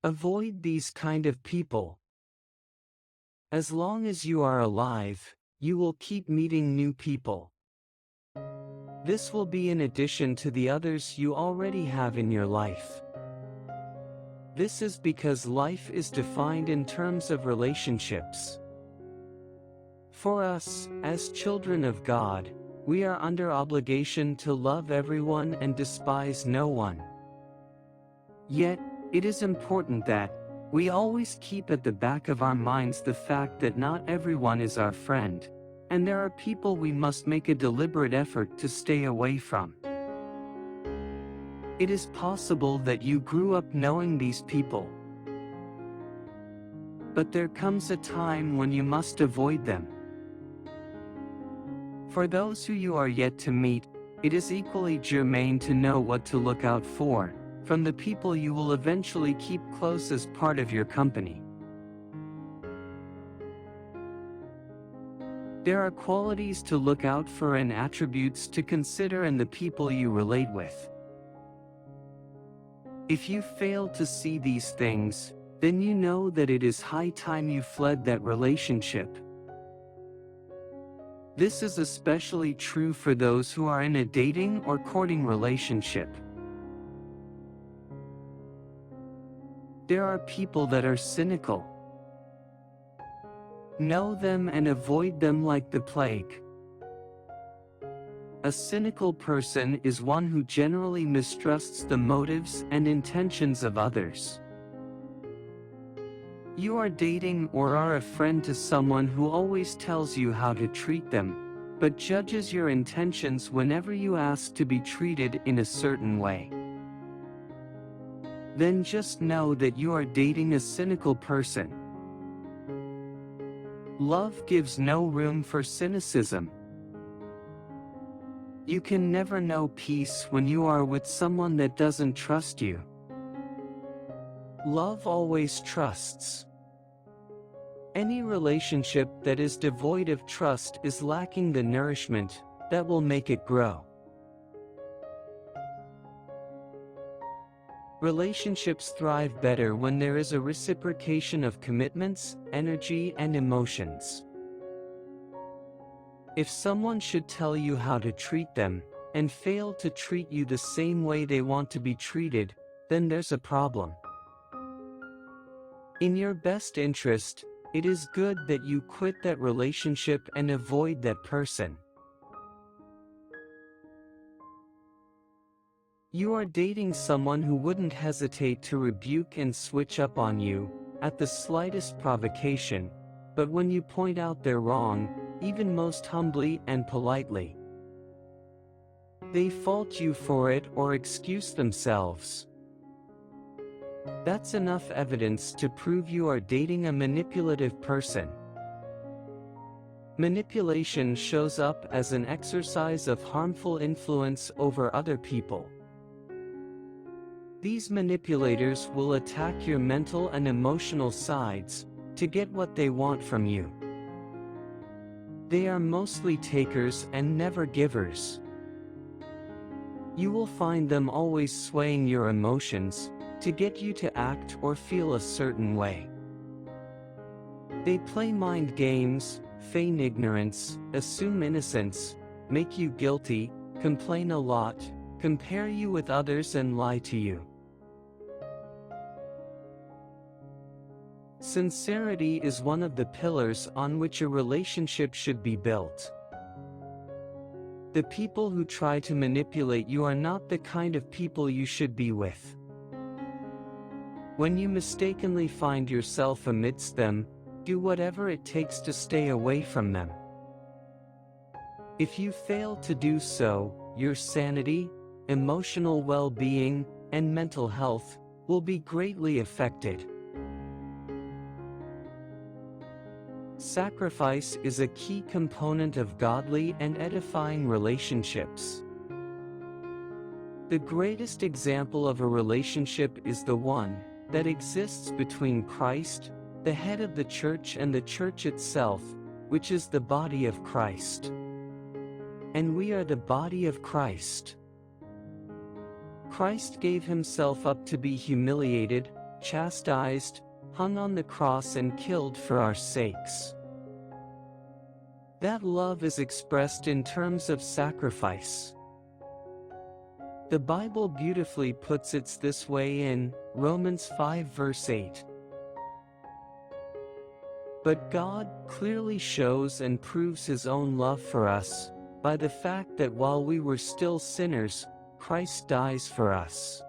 Avoid these kind of people. As long as you are alive, you will keep meeting new people. This will be in addition to the others you already have in your life. This is because life is defined in terms of relationships. For us, as children of God, we are under obligation to love everyone and despise no one. Yet, it is important that we always keep at the back of our minds the fact that not everyone is our friend, and there are people we must make a deliberate effort to stay away from. It is possible that you grew up knowing these people, but there comes a time when you must avoid them. For those who you are yet to meet, it is equally germane to know what to look out for from the people you will eventually keep close as part of your company. There are qualities to look out for and attributes to consider in the people you relate with. If you fail to see these things, then you know that it is high time you fled that relationship. This is especially true for those who are in a dating or courting relationship. There are people that are cynical. Know them and avoid them like the plague. A cynical person is one who generally mistrusts the motives and intentions of others. You are dating or are a friend to someone who always tells you how to treat them, but judges your intentions whenever you ask to be treated in a certain way. Then just know that you are dating a cynical person. Love gives no room for cynicism. You can never know peace when you are with someone that doesn't trust you. Love always trusts. Any relationship that is devoid of trust is lacking the nourishment that will make it grow. Relationships thrive better when there is a reciprocation of commitments, energy, and emotions. If someone should tell you how to treat them, and fail to treat you the same way they want to be treated, then there's a problem. In your best interest, it is good that you quit that relationship and avoid that person. You are dating someone who wouldn't hesitate to rebuke and switch up on you at the slightest provocation, but when you point out they're wrong, even most humbly and politely, they fault you for it or excuse themselves. That's enough evidence to prove you are dating a manipulative person. Manipulation shows up as an exercise of harmful influence over other people. These manipulators will attack your mental and emotional sides to get what they want from you. They are mostly takers and never givers. You will find them always swaying your emotions to get you to act or feel a certain way. They play mind games, feign ignorance, assume innocence, make you guilty, complain a lot, compare you with others and lie to you. Sincerity is one of the pillars on which a relationship should be built. The people who try to manipulate you are not the kind of people you should be with. When you mistakenly find yourself amidst them, do whatever it takes to stay away from them. If you fail to do so, your sanity, emotional well-being, and mental health will be greatly affected. Sacrifice is a key component of godly and edifying relationships. The greatest example of a relationship is the one that exists between Christ, the head of the church, and the church itself, which is the body of Christ. And we are the body of Christ. Christ gave himself up to be humiliated, chastised, hung on the cross and killed for our sakes. That love is expressed in terms of sacrifice. The Bible beautifully puts it this way in Romans 5 verse 8. But God clearly shows and proves His own love for us, by the fact that while we were still sinners, Christ dies for us.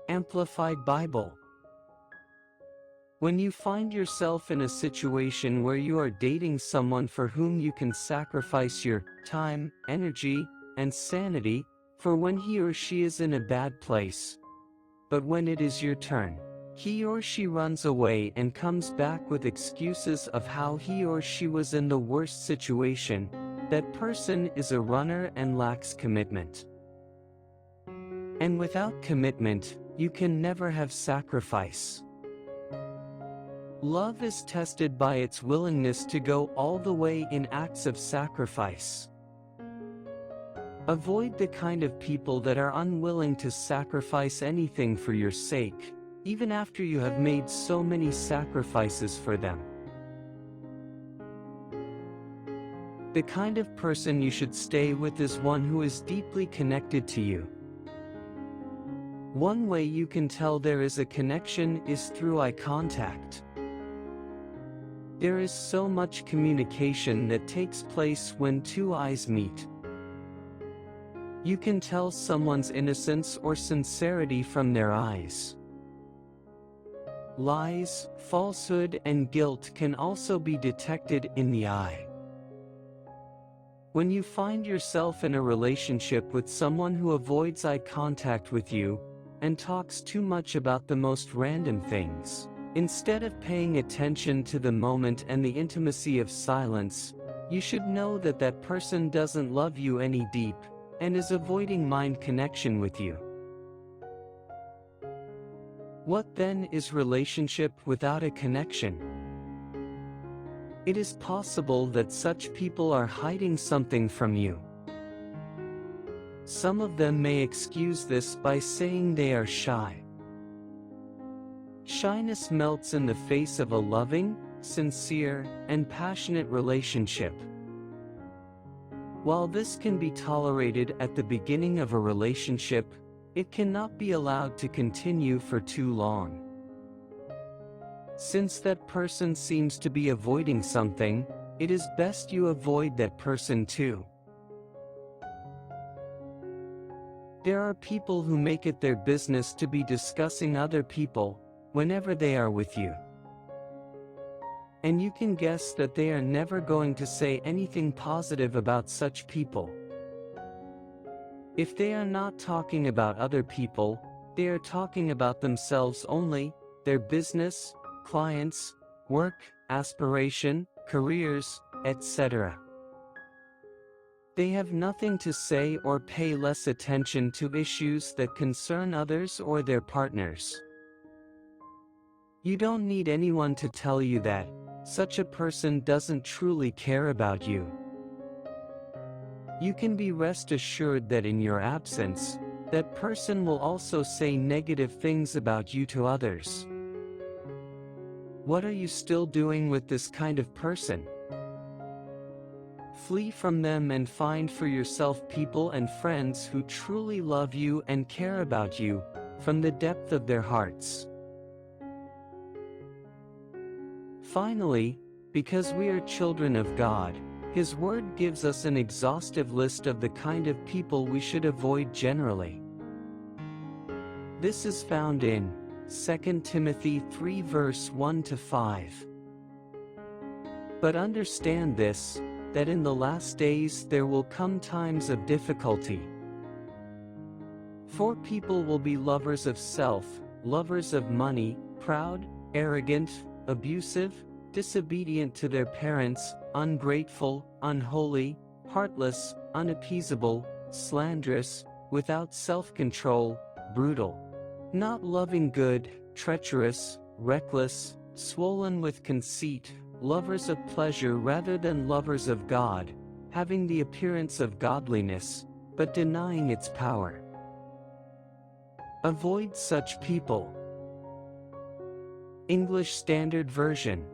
Amplified Bible. When you find yourself in a situation where you are dating someone for whom you can sacrifice your time, energy, and sanity, for when he or she is in a bad place, but when it is your turn, he or she runs away and comes back with excuses of how he or she was in the worst situation, that person is a runner and lacks commitment. And without commitment, you can never have sacrifice. Love is tested by its willingness to go all the way in acts of sacrifice. Avoid the kind of people that are unwilling to sacrifice anything for your sake, even after you have made so many sacrifices for them. The kind of person you should stay with is one who is deeply connected to you. One way you can tell there is a connection is through eye contact. There is so much communication that takes place when two eyes meet. You can tell someone's innocence or sincerity from their eyes. Lies, falsehood, and guilt can also be detected in the eye. When you find yourself in a relationship with someone who avoids eye contact with you, and talks too much about the most random things, instead of paying attention to the moment and the intimacy of silence, you should know that that person doesn't love you any deep, and is avoiding mind connection with you. What then is relationship without a connection? It is possible that such people are hiding something from you. Some of them may excuse this by saying they are shy. Shyness melts in the face of a loving, sincere, and passionate relationship. While this can be tolerated at the beginning of a relationship, it cannot be allowed to continue for too long. Since that person seems to be avoiding something, it is best you avoid that person too. There are people who make it their business to be discussing other people whenever they are with you. And you can guess that they are never going to say anything positive about such people. If they are not talking about other people, they are talking about themselves only, their business, clients, work, aspiration, careers, etc. They have nothing to say or pay less attention to issues that concern others or their partners. You don't need anyone to tell you that such a person doesn't truly care about you. You can be rest assured that in your absence, that person will also say negative things about you to others. What are you still doing with this kind of person? Flee from them and find for yourself people and friends who truly love you and care about you, from the depth of their hearts. Finally, because we are children of God, His Word gives us an exhaustive list of the kind of people we should avoid generally. This is found in 2 Timothy 3 verse 1-5. But understand this, that in the last days there will come times of difficulty. For people will be lovers of self, lovers of money, proud, arrogant, abusive, disobedient to their parents, ungrateful, unholy, heartless, unappeasable, slanderous, without self-control, brutal, not loving good, treacherous, reckless, swollen with conceit, lovers of pleasure rather than lovers of God, having the appearance of godliness, but denying its power. Avoid such people. English Standard Version.